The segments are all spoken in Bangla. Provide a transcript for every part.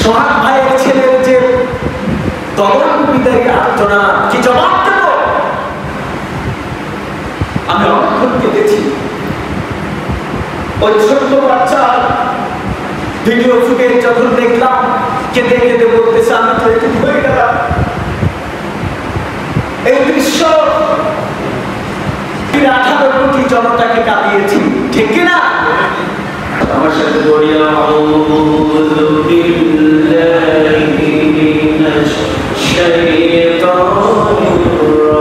সোহাগ ভাইয়ের ছেলের যে দমন বিদায়ী আর্তনাদ, কি জবাব দেব? আমি অনেকক্ষণ কেঁদেছি। ওই ছোট্ট বাচ্চা ভিডিও ফুটেজ যখন দেখলাম, কেঁদে কেঁদে বলতেছে আমি তো একটু হয়ে গেলাম। এই দৃশ্য 18 কোটি জনতাকে কাঁদিয়েছি, ঠিক কিনা? আমার সাথে বলিয়া আউযু বিল্লাহি মিনাশ শাইতানির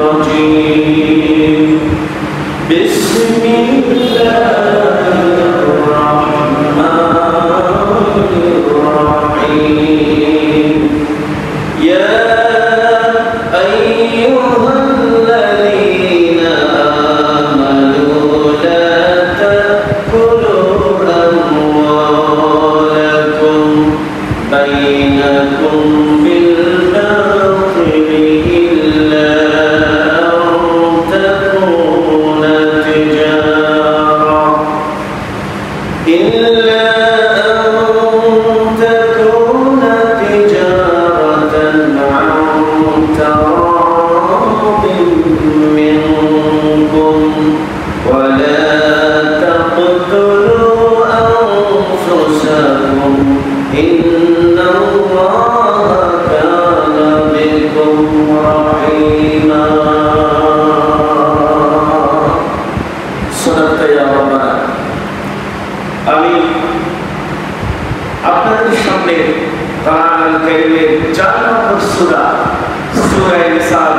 রাজীম। বিসমিল্লাহির রাহমানির রাহিম। ইয়া আইয়ুহাল্লাযীনা আমানু লা তাকুলু আমওয়ালাকুম বাইনাকুম বিল বাতিলি ইল্লা আমি আপনাদের সামনে কোরআনুল কারীমের 4 নম্বর সূরা সূরা নিসার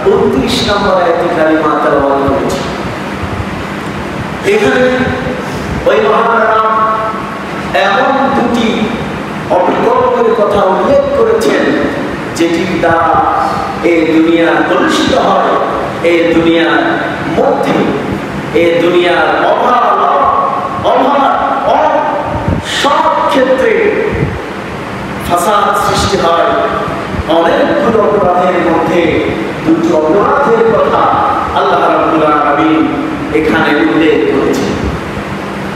29 নম্বর আয়াতে কারিমা তেলাওয়াত করেছি। এখানে ওই মহারাম এমন দুটি অবিকল্পের কথা উল্লেখ করেছেন যেটির দ্বারা এই দুনিয়া কলুষিত হয়, এই দুনিয়ার মধ্যে এই দুনিয়ার অভাব সব ক্ষেত্রে ফাসাদ সৃষ্টি হয়। অনেকগুলো অপরাধের মধ্যে দুটো অপরাধের কথা আল্লাহ রাব্বুল আলামিন এখানে উল্লেখ করেছেন।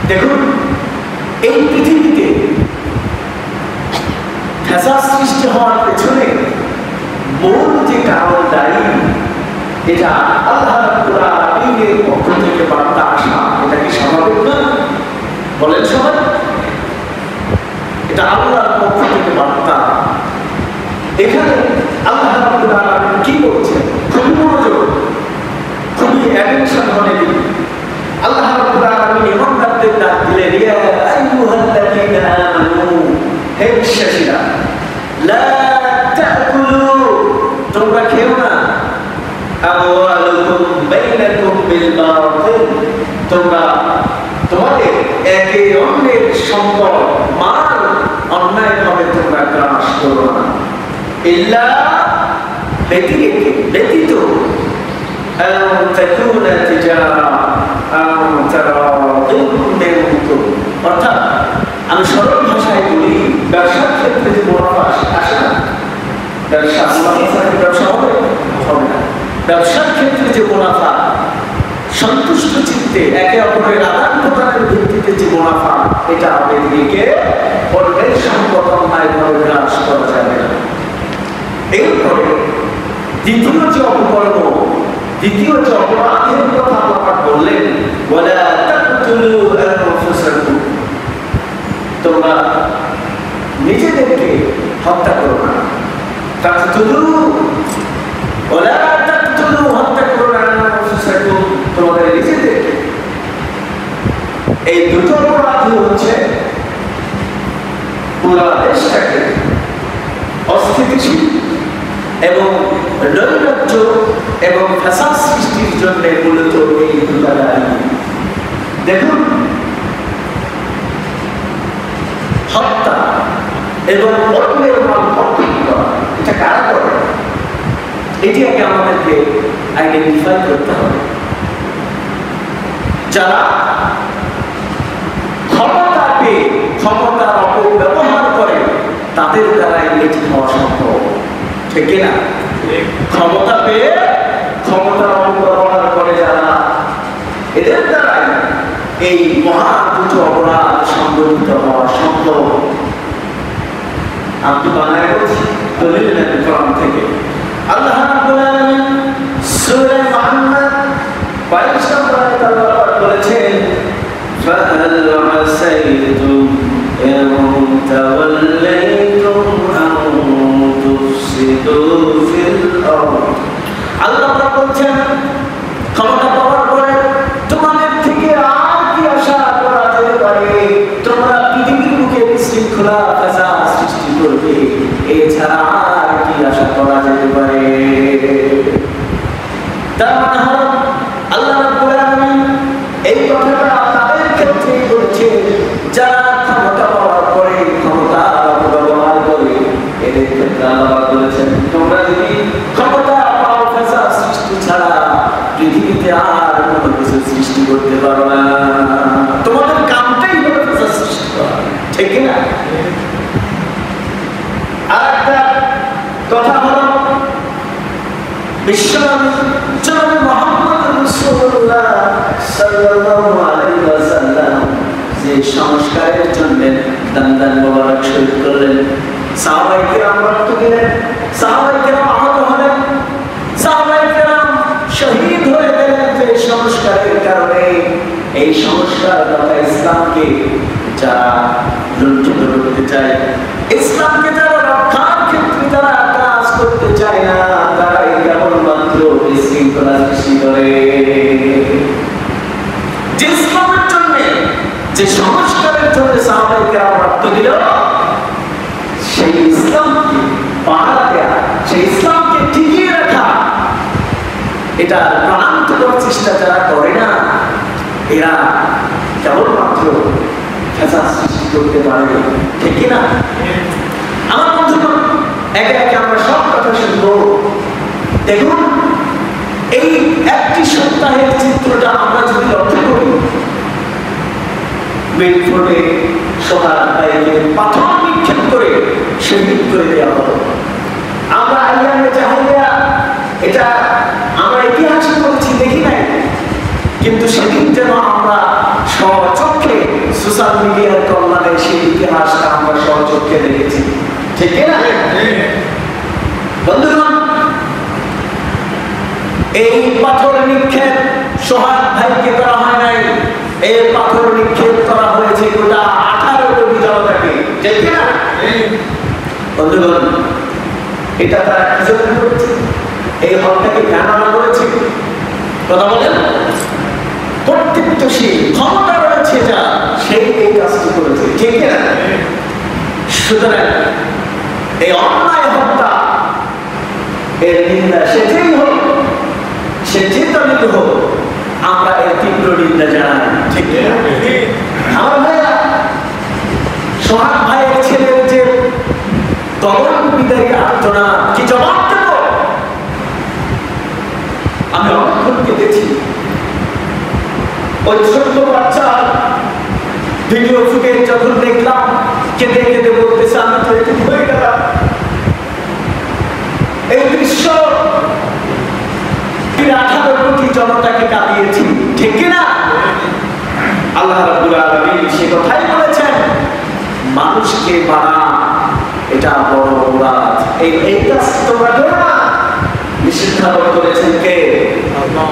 দেখুন, এই পৃথিবীতে ফাসাদ সৃষ্টি হওয়ার পেছনে মূল যে কারণ দায়ী, এটা আল্লাহ রাব্বুল আলামিনের পক্ষ থেকে বার্তা আসা। এটা কি স্বাভাবিক না? বলেন সবাই, এটা আল্লাহর পক্ষ থেকে বার্তা। এখানে আল্লাহ রাব্বুল আলামিন কি বলছেন? খুবই মনোযোগ, খুবই অ্যাটেনশন হলে আল্লাহ রাব্বুল আলামিন ইমানদারদের ডাক দিলেন, ইয়া আইয়ুহাল্লাযীনা আমানু, হে বিশ্বাসীরা, লা তাকুলু, তোমরা খেও না, আমওয়ালাকুম বাইনাকুম বিল বাতিল, তোমরা তোমাদের একে অন্যের সম্পদ মাল অন্যায়ভাবে তোমরা গ্রাস করো না, ইল্লা ব্যতীত আন তাকুনা তিজারা আন তারাদিন মিনকুম। অর্থাৎ আমি সরল ভাষায় বলি, ব্যবসার ক্ষেত্রে যে মুনাফা আসে না, ব্যবসার হবে না। ব্যবসার ক্ষেত্রে যে মুনাফা, সন্তুষ্ট চিত্তে একে অপরের আদান প্রদানের ভিত্তিতে যে মুনাফা, এটা হবে দিকে অন্যের সম্পদ অন্যায়ভাবে গ্রাস করা যাবে না। এরপরে দ্বিতীয় যে অপকর্ম, দ্বিতীয় যে অপরাধের কথা আল্লাহ বললেন, ওয়ালা তাকতুলু আনফুসাকুম, তোমরা নিজেদেরকে হত্যা করো না। তাকতুলু ওয়ালা তাকতুলু, হত্যা করো না আনফুসাকুম, তোমাদের নিজেদেরকে। এই দুটো অপরাধ হচ্ছে পুরো দেশটাকে অস্থিতিশীল এবং নৈরাজ্য এবং ফাসাদ সৃষ্টির জন্য মূলত এই দুটা দায়ী। দেখুন, হত্যা এবং অন্যের মাল ভক্ষণ করা, এটা কারা করে? এটি আগে আমাদেরকে আইডেন্টিফাই করতে হবে। যারা ক্ষমতা পেয়ে ক্ষমতার অপব্যবহার করে, তাদের দ্বারা এটি হওয়া সম্ভব, ঠিক কিনা? ক্ষমতা পেয়ে ক্ষমতার অপব্যবহার করে যারা, এদের দ্বারাই এই মহা দুটো অপরাধ সংঘটিত হওয়া সম্ভব। আপনি বানায় বলছি দলিল নেন কোরআন থেকে। আল্লাহ রাব্বুল আলামিন সূরা মুহাম্মদ 22 নম্বর আয়াতে আল্লাহ পাক বলেছেন ফাহাল আসাইতুম ইন তাওয়াল্লাইতুম আন তুফসিদু ফিল আরদ। আল্লাহ পাক বলছেন ক্ষমতা পাওয়ার পরে তোমাদের থেকে আর কি আশা করা যেতে পারে? তোমরা পৃথিবীর বুকে বিশৃঙ্খলা ফাসাদ সৃষ্টি করবে, এছাড়া আর কি আশা করা যেতে পারে? তার মানে হলো আল্লাহ রাব্বুল আলামিন এই কথাটা তাদের ক্ষেত্রে বলছে যারা ক্ষমতা পাওয়ার পরে ক্ষমতা ব্যবহার করে। এদের ক্ষেত্রে আল্লাহ বলেছেন তোমরা যদি ক্ষমতা পাও ফাসাদ সৃষ্টি ছাড়া পৃথিবীতে আর কোনো কিছু সৃষ্টি করতে পারো না। তোমাদের কামটাই হলো ফাসাদ সৃষ্টি করা, ঠিক না? আর একটা কথা হলো বিশ্বনবী জনাবে মুহাম্মদ রাসূলুল্লাহ সাল্লাল্লাহু আলাইহি ওয়াসাল্লাম যে সংস্কারের জন্য দান মোবারক শহীদ করলেন, সাহাবায়ে কেরাম রক্ত দিলেন, সাহাবায়ে কেরাম আহত হলেন, সাহাবায়ে কেরাম শহীদ হয়ে গেলেন যে সংস্কারের কারণে। এই সংস্কার তথা ইসলামকে যারা লুণ্ঠিত করতে চায়, ইসলামকে যারা রক্ষার ক্ষেত্রে যারা কাজ করতে চায় না, তারা কেবলমাত্র বিশৃঙ্খলা সৃষ্টি করে। যে ইসলামের জন্য যে সংস্কারের জন্য সাহাবায়ে কেরাম রক্ত দিল, সেই ইসলামকে পাহারা দেয়া, সেই ইসলামকে টিকিয়ে রাখা, এটা প্রাণান্তকর চেষ্টা যারা করে না, এরা কেবলমাত্র ফাসাদ সৃষ্টি করতে পারে, ঠিক না? আমার বন্ধুগণ, একে একে আমরা সব কথা শুনবো। দেখুন, এই একটি সপ্তাহের চিত্রটা আমরা যদি লক্ষ্য করি, বেডফোর্ডে সোহাগ ভাইকে পাথর নিক্ষেপ করে শহীদ করে দেওয়া হলো। আমরা আইয়ামে জাহেলিয়া, এটা আমরা ইতিহাসে পড়েছি, দেখি নাই, কিন্তু সেদিন যেন আমরা স্বচক্ষে সোশ্যাল মিডিয়ার কল্যাণে সেই ইতিহাসটা আমরা স্বচক্ষে দেখেছি, ঠিক না? বন্ধুগণ, এই পাথর নিক্ষেপ সোহাগ ভাইকে করা হয় নাই, এই পাথর নিক্ষেপ করা হয়েছে গোটা 18 কোটি জনতাকে, ঠিক না? বন্ধুগণ, এটা তারা কি জন্য করেছে? এই হলটাকে কেন আনা করেছে? কথা বলেন। কর্তৃত্বশীল ক্ষমতা রয়েছে যা, সেই এই কাজটি করেছে, ঠিক না? সুতরাং এই অন্যায় হত্যা এর নিন্দা সে যেই হোক, সে যে দলিত হোক, আমরা এর তীব্র নিন্দা জানাই, ঠিক না? আমার ভাইয়া, সোহাগ ভাইয়ের ছেলের যে কবর বিদায়ী আর্তনাদ, কি জবাব দেব? আমি অনেকক্ষণ কেঁদেছি। ওই ছোট্ট বাচ্চা ভিডিও ফুটেজ যখন দেখলাম, কেঁদে কেঁদে বলতেছে আমি তো একটু হয়ে গেলাম। এই দৃশ্য 18 কোটি জনতাকে কাঁদিয়েছি, ঠিক না? আল্লাহ রাব্বুল আলামিন সে কথাই বলেছেন, মানুষকে মারা এটা বড় অপরাধ। এই কাজ তোমরা করো না, নিষিদ্ধ করেছেন কে? আল্লাহ।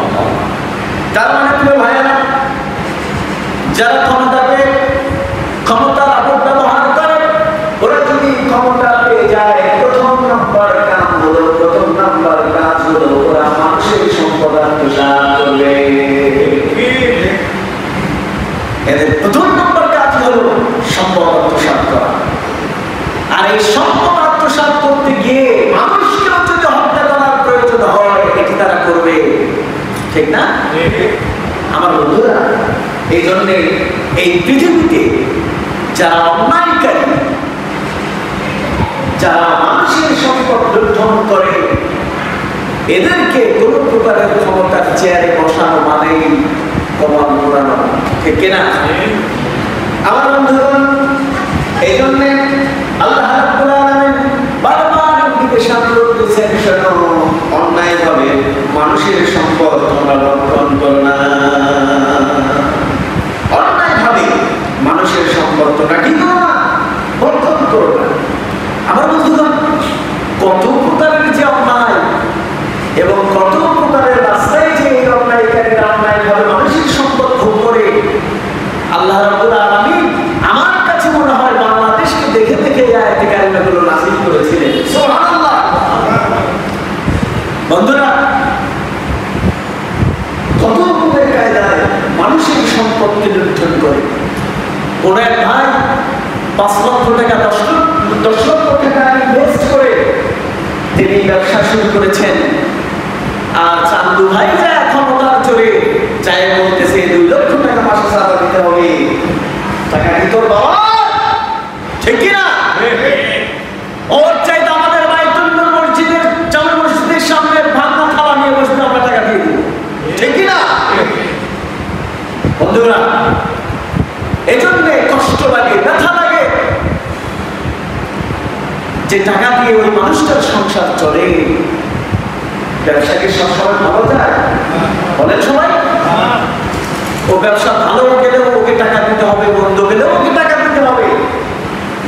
তার মানে প্রিয় ভাইয়েরা, যারা ক্ষমতার অপব্যবহার করে, ওরা যদি ক্ষমতা পেয়ে যায়, প্রথম নাম্বার কাজ হলো ওরা মানুষের সম্পদ আত্মসাৎ করবে। এদের প্রথম নম্বর কাজ হলো সম্পদ আত্মসাৎ করা। আর এই সম্পদ আত্মসাৎ করতে গিয়ে মানুষকেও যদি হত্যা করার প্রয়োজন হয়, এটি তারা করবে, ঠিক না? আমার বন্ধুরা, এই জন্য এই পৃথিবীতে যারা অন্যায়কারী, যারা মানুষের সম্পদ লুণ্ঠন করে, এদেরকে কোন প্রকারের ক্ষমতার চেয়ারে বসানো মানেই কমান মোড়ানো, ঠিক না? আমার বন্ধুগণ, এই জন্য আল্লাহ রাব্বুল আলামিন বারবার নির্দেশনা দিয়েছেন, শোনো, অন্যায়ভাবে মানুষের সম্পদ তোমরা লুণ্ঠন করো না। অন্যায়ভাবে মানুষের সম্পদ তোমরা কি করো না? লুণ্ঠন করো না। আমার কোন এক ভাই 5 লক্ষ টাকা 10 লক্ষ টাকা ইনভেস্ট করে তিনি ব্যবসা শুরু করেছেন। আর চান্দু ভাই যা ক্ষমতার জোরে চাই বলতেছে 2 লক্ষ টাকা মাসে সারা দিতে হবে। টাকা কি তোর বাবা? ঠিক কিনা? ওর চাইতে আমাদের বাইতুল মসজিদের জামে মসজিদের সামনে ভাঙা থালা নিয়ে বসতে আমরা টাকা দিয়ে দিব। ঠিক কিনা? বন্ধুরা, এই জন্য কষ্ট লাগে, ব্যথা লাগে যে টাকা দিয়ে ওই মানুষটার সংসার চলে। ব্যবসাকে সবসময় ভালো যায় বলেন সবাই? ও ব্যবসা ভালো গেলেও ওকে টাকা দিতে হবে, বন্ধ গেলেও ওকে টাকা দিতে হবে।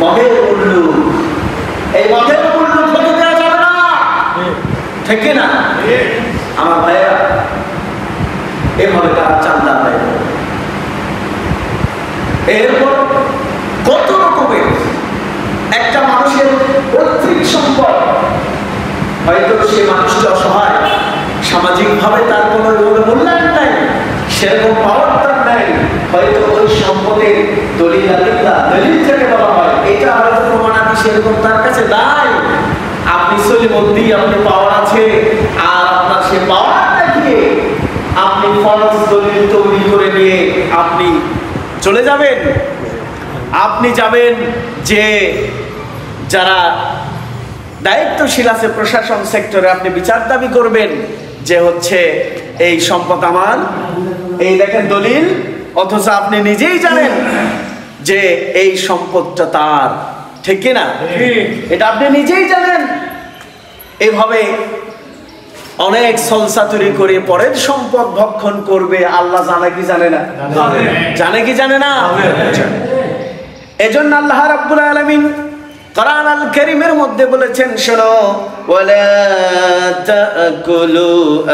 মগের মূল্য, এই মগের মূল্য ফেলে দেওয়া যাবে না। ঠিক না? আমার ভাইয়া এভাবে তারা চান্দা দেয়। এরপর কত রকমের একটা মানুষের পৈতৃক সম্পদ, হয়তো সে মানুষটা অসহায়, সামাজিকভাবে তার কোনো মূল্যায়ন নাই, সেরকম পাওয়ার তার নাই, হয়তো ওই সম্পদের দলিল থেকে বলা হয় এটা হয়তো প্রমাণাদি সেরকম তার কাছে নাই। আপনি সলিমদ্দি, আপনি পাওয়ার আছে, আর আপনার সে পাওয়ারটা দিয়ে আপনি ফরজ দলিল তৈরি করে নিয়ে আপনি চলে যাবেন। আপনি যাবেন যে যারা দায়িত্বশীল আছে প্রশাসন সেক্টরে, আপনি বিচার দাবি করবেন যে হচ্ছে এই সম্পদ আমার, এই দেখেন দলিল, অথচ আপনি নিজেই জানেন যে এই সম্পদটা তার। ঠিক কিনা? এটা আপনি নিজেই জানেন। এইভাবে অনেক সলসাতুরি করে পরের সম্পদ ভক্ষণ করবে। আল্লাহ জানে কি জানে না? জানে কি জানে না? এজন্য আল্লাহ রাব্বুল আলামিন কোরআন আল কারীমের মধ্যে বলেছেন, শোনো, ওয়ালা তাকুলু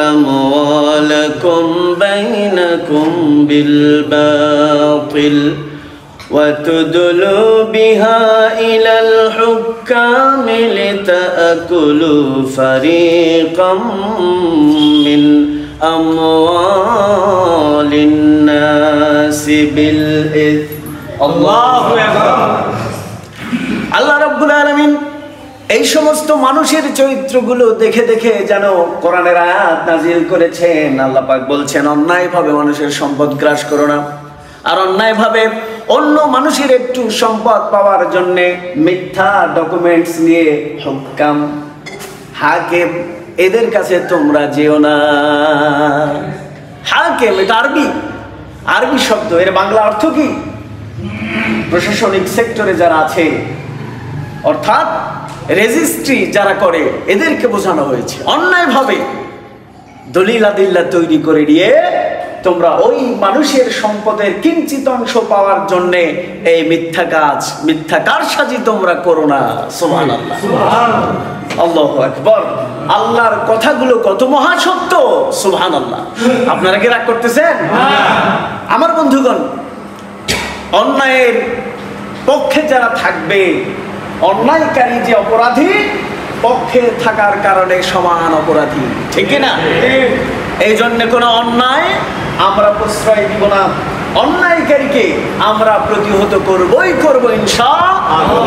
আমওয়ালাকুম বাইনাকুম বিল বাতিল ওয়া তুদলু বিহা ইলাল হুক্কামি লিতাকুলু ফারিকাম মিন আমওয়ালিন নাসি বিল ইথম। আল্লাহু আকবার। আল্লাহ রাব্বুল আলামিন এই সমস্ত মানুষের চরিত্রগুলো দেখে দেখে যেন কোরআনের আয়াত নাজিল করেছেন। আল্লাহ পাক বলছেন, অন্যায়ভাবে মানুষের সম্পদ গ্রাস করো না, আর অন্যায়ভাবে অন্য মানুষের একটু সম্পদ পাওয়ার জন্য মিথ্যা ডকুমেন্টস নিয়ে হুক্কাম, হাকিম, এদের কাছে তোমরা যেও না। হাকিম এটা আরবি শব্দ, এর বাংলা অর্থ কি? প্রশাসনিক সেক্টরে যারা আছে, অর্থাৎ রেজিস্ট্রি যারা করে, এদেরকে বোঝানো হয়েছে। অন্যায়ভাবে দলিল আদিল্লা তৈরি করে নিয়ে তোমরা ওই মানুষের সম্পদের কিঞ্চিত অংশ পাওয়ার জন্য এই মিথ্যা কাজ, মিথ্যা কারসাজি তোমরা করো না। সুবহানাল্লাহ, আল্লাহু আকবার। আল্লাহর কথাগুলো কত মহাসত্য, সুবহানাল্লাহ। আপনারা কি রাগ করতেছেন? আমার বন্ধুগণ, অন্যায়ের পক্ষে যারা থাকবে, অন্যায়কারী যে অপরাধী, পক্ষে থাকার কারণে সমান অপরাধী। ঠিক না? এই জন্য কোনো অন্যায় আমরা প্রশ্রয় দিব না, অন্যায়কারীকে আমরা প্রতিহত করবই করব ইনশাআল্লাহ।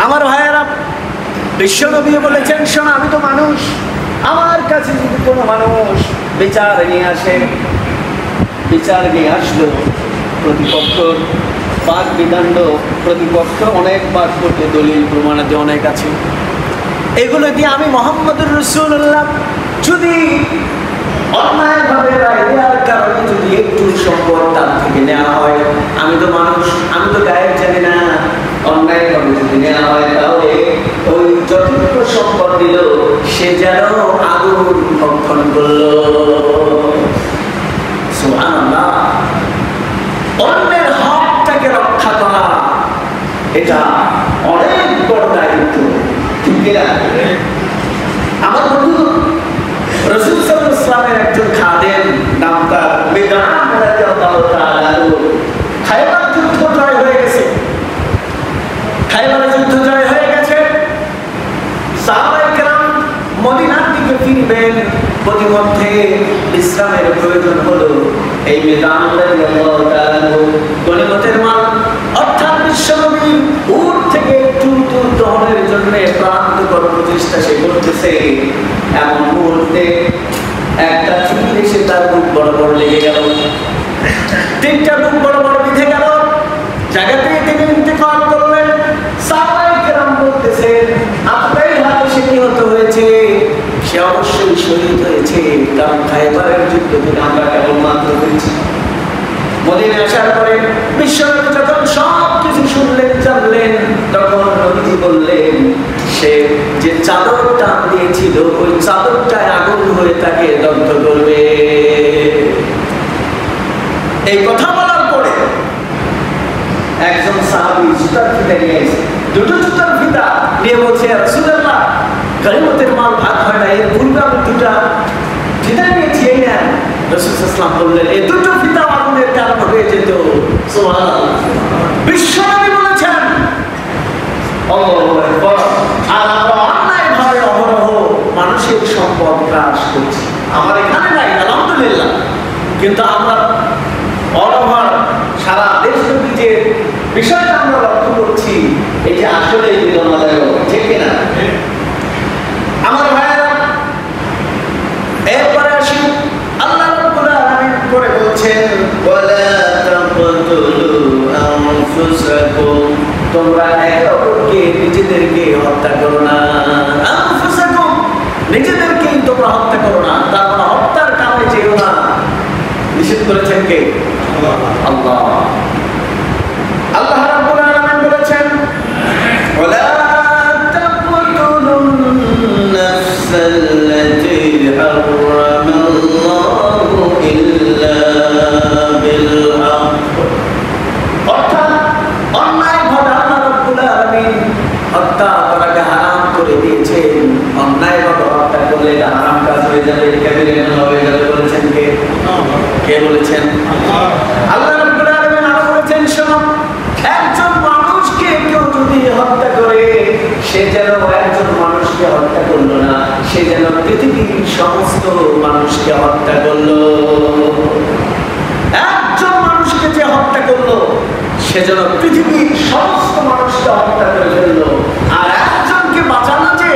আমার ভাইয়েরা, বিশ্বনবী বলেছেন, শোনো, আমি তো মানুষ, আমার কাছে যদি কোনো মানুষ বিচার নিয়ে আসে, বিচার নিয়ে আসলো, প্রতিপক্ষ বাদ বিদণ্ড, প্রতিপক্ষ অনেক বাদ করতে দলিল প্রমাণাদি অনেক আছে, এগুলো দিয়ে আমি মুহাম্মদুর রাসূলুল্লাহ যদি অন্যায়ভাবে রায় দেওয়ার কারণে যদি একটু সম্পদ তার থেকে নেওয়া হয়, আমি তো মানুষ, আমি তো গায়েব জানি না, অন্যায়ভাবে যদি নেওয়া হয় তাহলে ওই যতটুকু সম্পদ দিল সে যেন আগুন ভক্ষণ করলো। সুবহানাল্লাহ। অন্যের হকটাকে রক্ষা করা এটা অনেক বড় দায়িত্ব। ঠিক কিনা? আমার বন্ধু রাসূল সাল্লাল্লাহু আলাইহি ওয়াসাল্লামের একজন খাদেম, নাম তার মিদআম রাদিয়াল্লাহু তাআলা আনহু, খায়বার যুদ্ধ জয় হয়ে গেছে। খায়বার যুদ্ধ জয় হয়ে গেছে, সাহাবায়ে কেরাম মদিনার দিকে ফিরবেন, প্রতিমধ্যে বিশ্রামের প্রয়োজন হলো। এই মিজান রাদিয়াল্লাহু তাআলা গনিমতের মাল অর্থাৎ বিশ্বনবী উট থেকে চুল দহনের জন্য প্রান্ত কর প্রচেষ্টা সে করতেছে, এমন মুহূর্তে একটা চুল এসে তার বুক বরাবর লেগে গেল, তিনটা বুক বরাবর বিঁধে গেল, জায়গাতে তিনি ইন্তেকাল করলেন। সাহাবায়ে কেরাম বলতেছেন আপনার হাতে সে নিহত হয়েছে, সে অবশ্যই শহীদ হয়েছে, কারণ খায়বারের যুদ্ধ থেকে আমরা কেবলমাত্র হয়েছি। মদিনায় আসার পরে বিশ্বনবী যখন সব কিছু শুনলেন জানলেন, তখন নবীজি বললেন সে যে চাদর টান দিয়েছিল ওই চাদরটায় আগুন হয়ে তাকে দগ্ধ করবে। এই কথা বলার পরে একজন সাহাবী জুতার ফিতা নিয়ে এসে দুটো জুতার ফিতা নিয়ে বলছে রাসূলুল্লাহ গনিমতের মাল ভাগ হয় না, এর পূর্বে আমি দুটা ফিতা নিয়েছি, এই নেন। রাসূল সাল্লাল্লাহু আলাইহি ওয়াসাল্লাম বললেন এই দুটো ফিতা আগুনের কারণ হয়ে যেত। সুবহানাল্লাহ। বিশ্বনবী বলেছেন আল্লাহু আকবার। আর আমরা অন্যায়ভাবে অহরহ মানুষের সম্পদ গ্রাস করছি, আমার এখানে নাই আলহামদুলিল্লাহ, কিন্তু আমরা অনভার সারা দেশব্যাপী যে বিষয়টা আমরা লক্ষ্য করছি এটি আসলে বেদনাদায়ক, ঠিক কিনা? আমার ভাইয়েরা, এরপরে আসি আল্লাহ রাব্বুল আলামিন করে বলছেন ওয়ালা তাকতুলু আনফুসাকুম, তোমরা একে অপরকে নিজেদেরকে হত্যা করো না। আনফুসাকুম, নিজেদেরকেই তোমরা হত্যা করো না, তার মানে হত্যার কামে যেও না। নিষেধ করেছেন কে? আল্লাহ। আল্লাহ রাব্বুল আলামিন বলেছেন ওয়ালা তাকতুলুন নাফসাল্লাতী হারামাল্লাহু ইল্লা বিল হক, অর্থাৎ অন্যায়ভাবে আল্লাহ রাব্বুল আলামিন হত্যা করাকে হারাম করে দিয়েছেন। অন্যায়ভাবে হত্যা করলে এটা হারাম কাজ হয়ে যাবে, কাবিরা গুনাহ হয়ে যাবে। বলেছেন কে? কে বলেছেন? আল্লাহ রাব্বুল আলামিন আরো বলেছেন শোনো, একজন মানুষকে কেউ যদি হত্যা করে সে যেন একজন মানুষকে হত্যা করলো না, সে যেন পৃথিবীর সমস্ত মানুষকে হত্যা করলো। একজন মানুষকে যে হত্যা করলো সে যেন পৃথিবীর সমস্ত মানুষকে হত্যা করে ফেললো, আর একজনকে বাঁচানো যে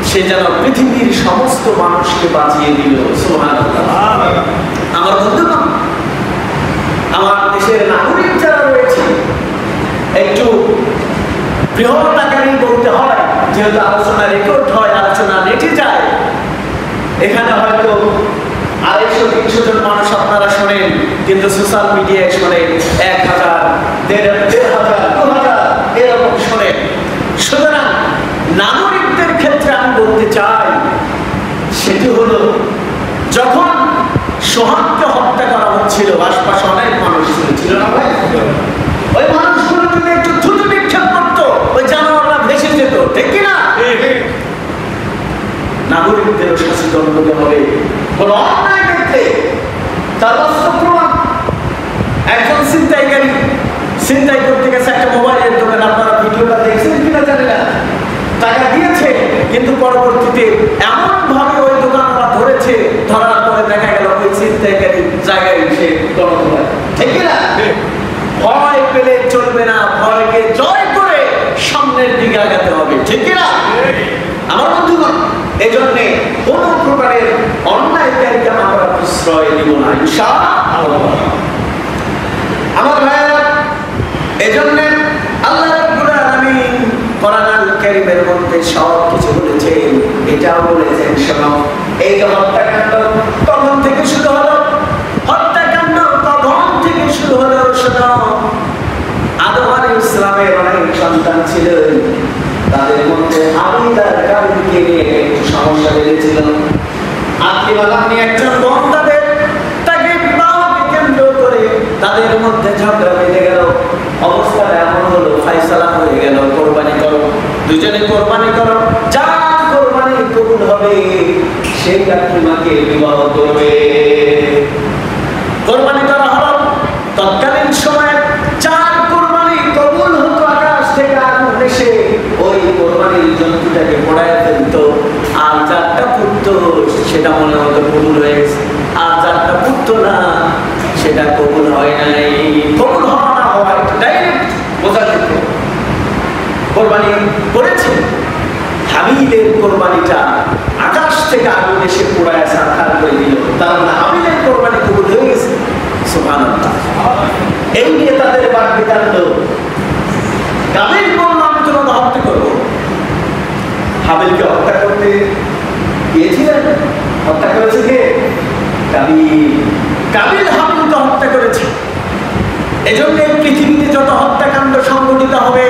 সে যেন পৃথিবীর সমস্ত মানুষকে বাঁচিয়ে দিল। সুবহানাল্লাহ। আমার বন্ধুগণ, আমার দেশের নাগরিক যারা রয়েছে একটু বৃহৎ আকারে বলতে হয়, যেহেতু আলোচনা রেকর্ড হয়, আলোচনা নেটে যায়, এখানে হয়তো 250-300 জন মানুষ আপনারা শোনেন, কিন্তু সোশ্যাল মিডিয়ায় শোনেন 1000, 1500, 2000 এরকম শোনেন। সুতরাং নাগরিকদের ক্ষেত্রে আমি বলতে চাই সেটি হলো যখন সোহাগকে হত্যা করা হচ্ছিল আশপাশে অনেক মানুষ ছিল না ভাই, ওই মানুষগুলো যদি একটু থুতু নিক্ষেপ করতো ওই জানোয়াররা ভেসে যেত, ঠিক কিনা? নাগরিকদেরও সচেতন হতে হবে কোন অন্যায় ক্ষেত্রে। তার বাস্তব প্রমাণ, একজন ছিনতাইকারী ছিনতাই করতে গেছে একটা মোবাইলের দোকান, আপনারা ভিডিওটা দেখছেন কিনা জানি না, টাকা দিয়েছে কিন্তু পরবর্তীতে এমন ভাবে ওই দোকানটা ধরেছে, ধরার পরে দেখা গেল ওই ছিনতাইকারী জায়গায় এসে গণত হয়, ঠিক কিনা? ভয় পেলে চলবে না, ভয়কে জয় করে সামনের দিকে আগাতে হবে, ঠিক কিনা? আমার বন্ধুগণ, এই জন্য কোন প্রকারের অন্যায়কারীকে আমরা প্রশ্রয় দিব না ইনশাআল্লাহ। আমার ভাইয়েরা, এই জন্য আল্লাহ রাব্বুল আলামিন কোরআনুল কারীমের মধ্যে সব কিছু বলেছেন, এটাও বলেছেন শোনো, এই যে হত্যাকাণ্ড কখন থেকে শুরু হলো, হত্যাকাণ্ড কখন থেকে শুরু হলো শোনো। আদম আলাইহিস সালামের অনেক সন্তান ছিলেন, তাদের মধ্যে আমিদার কাবিলকে নিয়ে একটু সমস্যা বেড়েছিল। আকিবালাম নিয়ে একজন বোন তাকে বিবাহকে কেন্দ্র করে তাদের মধ্যে ঝগড়া বেঁধে গেল। অবস্থাটা এমন হলো, ফায়সালা হয়ে গেল কোরবানি করো, দুজনে কোরবানি করো, যার কোরবানি কবুল হবে সেই কাকিমাকে বিবাহ করবে। কোরবানি করা হলো, তৎকালীন সময়ে যার কোরবানি কবুল হতো আকাশ থেকে আগুন এসে ওই কোরবানির জন্তুটাকে পোড়ায় ফেলতো, আর যারটা পুত্র সেটা মনে হতো কবুল হয়ে গেছে, আর যারটা পুত্র না সেটা কবুল হয় নাই। কবুল হওয়া না হওয়া ডাইরেক্ট বোঝা যেত। কোরবানি করেছে, হাবিলের কোরবানিটা আকাশ থেকে আগুন এসে পোড়ায় সারখার করে দিল, তার মানে হাবিলের কোরবানি কবুল হয়ে গেছে। সুবহানাল্লাহ। এই নিয়ে তাদের বাদ বিতাড়িত। কাবিল বলল আমি তোমাকে হত্যা করবো। হাবিলকে হত্যা করতে গিয়েছিলেন, হত্যা করেছে কে? কাবিল হাবিলকে হত্যা করেছে। এজন্য পৃথিবীতে যত হত্যাকাণ্ড সংঘটিত হবে,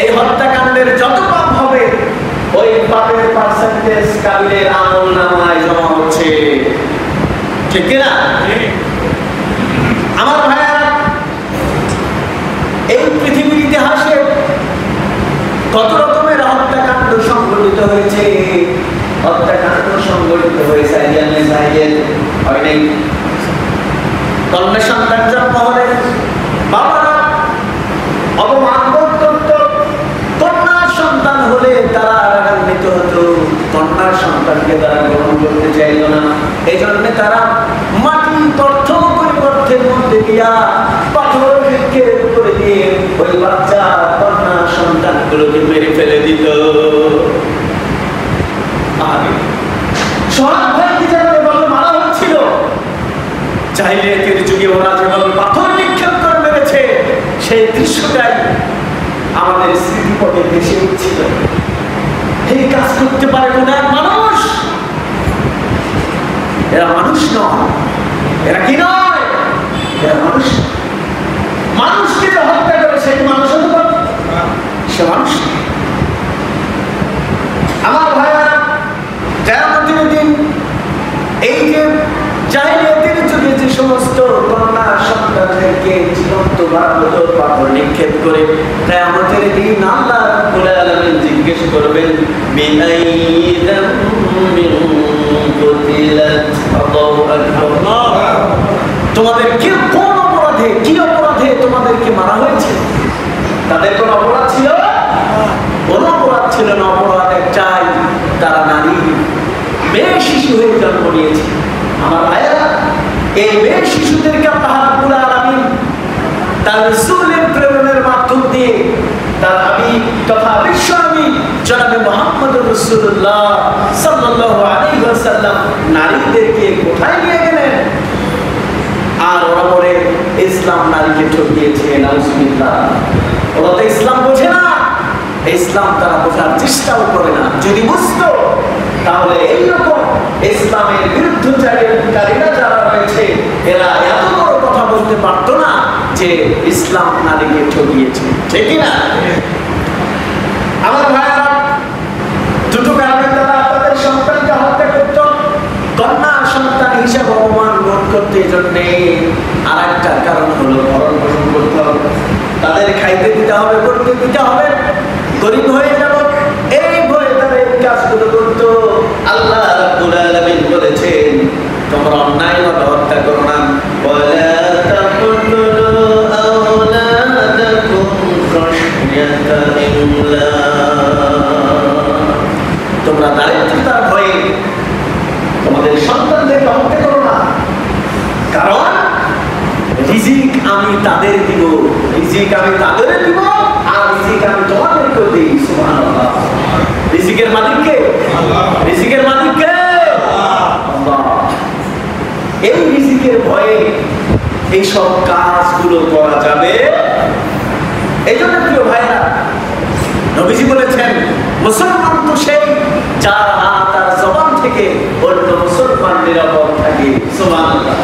এই হত্যাকাণ্ডের যত পাপ হবে, ওই পাপের পার্সেন্টেজ কাবিলের আমলনামায় জমা হচ্ছে। ঠিক কিনা? আমার ভাইয়া, এই পৃথিবীর ইতিহাসে কত রকমের হত্যাকাণ্ড সংঘটিত হয়েছে। হত্যাকাণ্ড সংঘটিত হয়েছে হয় নাই। কন্যা সন্তান জন্ম হলে বাবারা অপমান করত, কন্যা সন্তান হলে তারা রাগান্বিত হতো, কন্যার সন্তানকে তারা গ্রহণ করতে চাইল না। এই জন্য তারা মাটি তথ্য পরিবর্তের মধ্যে দিয়া পাথর নিক্ষেপ করে দিয়ে ওই বাচ্চা কন্যা সন্তানগুলোকে মেরে ফেলে দিত। সোহাগ ভাইকে যেভাবে মারা হচ্ছিল, জাহিলিয়াতের যুগে ওরা যেভাবে পাথর নিক্ষেপ করে মেরেছে, সেই দৃশ্যটাই আমাদের স্মৃতিপটে ভেসে উঠছিল। এই কাজ করতে পারে কোন এক মানুষ? এরা মানুষ নয়। এরা কি নয়? এরা মানুষ। মানুষকে যে হত্যা করে সেই মানুষ হতে পারে? সে মানুষ। আমার ভাইয়া, কিয়ামতের দিন এই যে জাহিলিয়াতের যুগে যে সমস্ত কন্যা সন্তানদেরকে জীবন্ত বানানো পাথর নিক্ষেপ করে, কিয়ামতের দিন আল্লাহ রাব্বুল আলামিন জিজ্ঞেস করবেন, বিআইয়ি যামবিন কুতিলাত। তোমাদের কি কোন অপরাধে, কি অপরাধে তোমাদেরকে মারা হয়েছে? তাদের কোন অপরাধ ছিল? কোন অপরাধ ছিল না। অপরাধ একটাই, তারা নারী, মেয়ে শিশু হয়ে জন্ম নিয়েছে। আমার ভাইয়েরা, এই মেয়ে শিশুদেরকে আল্লাহ রাব্বুল আলামিন তার রাসূলের প্রেরণের মাধ্যম দিয়ে তার হাবিব তথা বিশ্বনবী জনাবে মুহাম্মদুর রাসূলুল্লাহ সাল্লাল্লাহু আলাইহি ওয়াসাল্লাম নারীদেরকে কোথায় নিয়ে গেলেন? আর ওরা বলে ইসলাম নারীকে ঠকিয়েছে। নাউজুবিল্লাহ। ওরা তো ইসলাম বোঝে না, ইসলাম তারা বোঝার চেষ্টাও করে না। যদি বুঝতো তাহলে এইরকম ইসলামের বিরুদ্ধচারীরা যারা রয়েছে, এরা এত বড় কথা বলতে পারতো না যে ইসলাম নারীকে ঠকিয়েছে। ঠিক না? আমার ভাইরা, দুটো কারণে তারা তাদের সন্তানকে হত্যা করত। কন্যা সন্তান হিসাবে অপমান বোধ করতে জন্যে। আর একটা কারণ হলো ভরণ পোষণ করতে হবে, তাদের খাইতে দিতে হবে, করতে দিতে হবে, গরিব হয়ে যাব, এই ভয়ে তারা এই কাজগুলো করত। আল্লাহ রাব্বুল আলামিন বলেছেন, তোমরা অন্যায়ভাবে হত্যা করো না। ওয়ালা তাকুতুলু আওলাদাকুম খাশিয়াতা ইমলাক। তোমরা দারিদ্রতার ভয়ে তোমাদের সন্তানদেরকে হত্যা করো না, কারণ রিজিক আমি তাদের দিব, রিজিক আমি তাদের দিব, আর রিজিক আমি তোমাদেরকে দিই। সুবহানাল্লাহ। রিজিকের মালিক কে? আল্লাহ। রিজিকের মালিক কে? আল্লাহ। এই রিজিকের ভয়ে এই সব কাজগুলো করা যাবে। এই জন্য প্রিয় ভাইরা, নবীজি বলেছেন, মুসলমান তো সেই যার হাত তার জবান থেকে অন্য মুসলমান নিরাপদ থাকে। সুবহানাল্লাহ।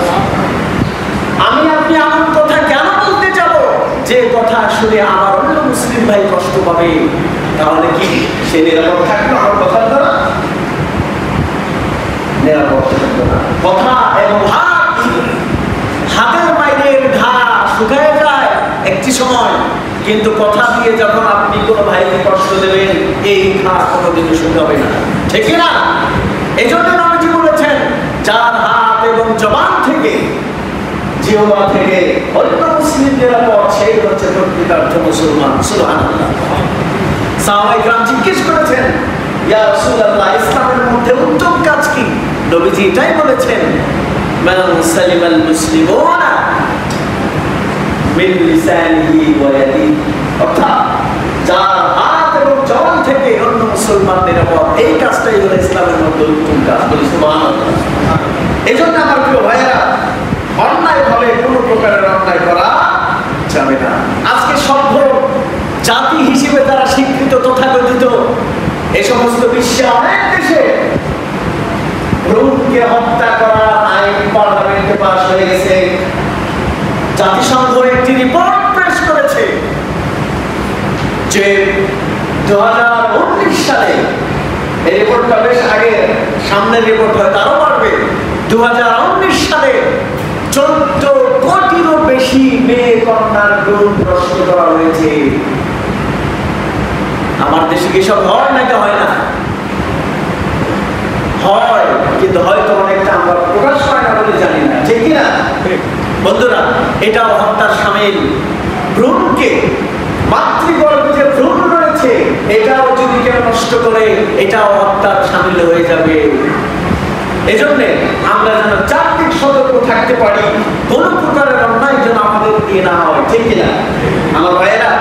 আমি আপনি এমন কথা কেন বলতে যাব যে কথা শুনে আমার অন্য মুসলিম ভাই কষ্ট পাবে? তাহলে কি সে নিরাপদ থাকবে আমার কথার দ্বারা? নিরাপদ থাকবে না। কথা এবং হাতের বাইরের ঘা শুকায় যায় একটি সময়, কিন্তু কথা দিয়ে যখন আপনি কোনো ভাইকে কষ্ট দেবেন, এই ঘা কোনোদিন শুকাবে না। ঠিক না? এই জন্য নবীজি বলেছেন, যার হাত এবং জবান থেকে, জিহ্বা থেকে অন্য মুসলিম নিরাপদ, সেই হচ্ছে প্রকৃতার্থ মুসলমান। সুবহানাল্লাহ। সাহাবায়ে কেরাম জিজ্ঞেস করেছেন, ইয়া রাসূলুল্লাহ, ইসলামের মধ্যে উত্তম কাজ কি? নবীজি এটাই বলেছেন, মান সালিমাল মুসলিমুনা মিন লিসানিহি ওয়া ইয়াদিহি, অর্থাৎ যার হাত এবং জবান থেকে অন্য মুসলমানদের উপর, এই কাজটাই হলো ইসলামের মধ্যে উত্তম কাজ। বলি সুবহানাল্লাহ। এই জন্য আমার প্রিয় ভাইয়েরা, অন্যায় ভাবে কোনো প্রকারের অন্যায় করা যাবে না। আজকে সভ্য জাতি হিসেবে তারা স্বীকৃত তথাকথিত এই সমস্ত বিশ্বে অনেক দেশে ভ্রূণকে হত্যা করা আইন পার্লামেন্টে পাস হয়ে গেছে। জাতিসংঘ একটি রিপোর্ট পেশ করেছে যে 2019 সালে, এই রিপোর্টটা বেশ আগে, সামনের রিপোর্ট হয়তো আরো বাড়বে, 2019 সালে 14 কোটিরও বেশি মেয়ে কন্যার ভ্রূণ নষ্ট করা হয়েছে। আমার দেশে কি সব হয় নাকি হয় না? হয়, কিন্তু হয়তো অনেকটা আমরা প্রকাশ পাই না বলে জানি না, ঠিক কিনা বন্ধুরা? এটাও হত্যার শামিল। ভ্রূণকে, মাতৃগর্ভে যে ভ্রূণ রয়েছে, এটাও যদি কেউ নষ্ট করে, এটাও হত্যার শামিল হয়ে যাবে। এজন্য আমরা যেন চারদিক সতর্ক থাকতে পারি, কোন প্রকারের অন্যায় যেন আমাদের দিয়ে না হয়, ঠিক কিনা আমার ভাইয়েরা?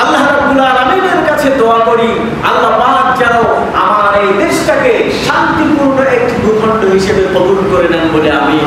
আল্লাহ রাব্বুল আলামিনের কাছে দোয়া করি, আল্লাহ পাক যেন আমার এই দেশটাকে শান্তিপূর্ণ একটি ভূখণ্ড হিসেবে কবুল করে নেন বলে আমি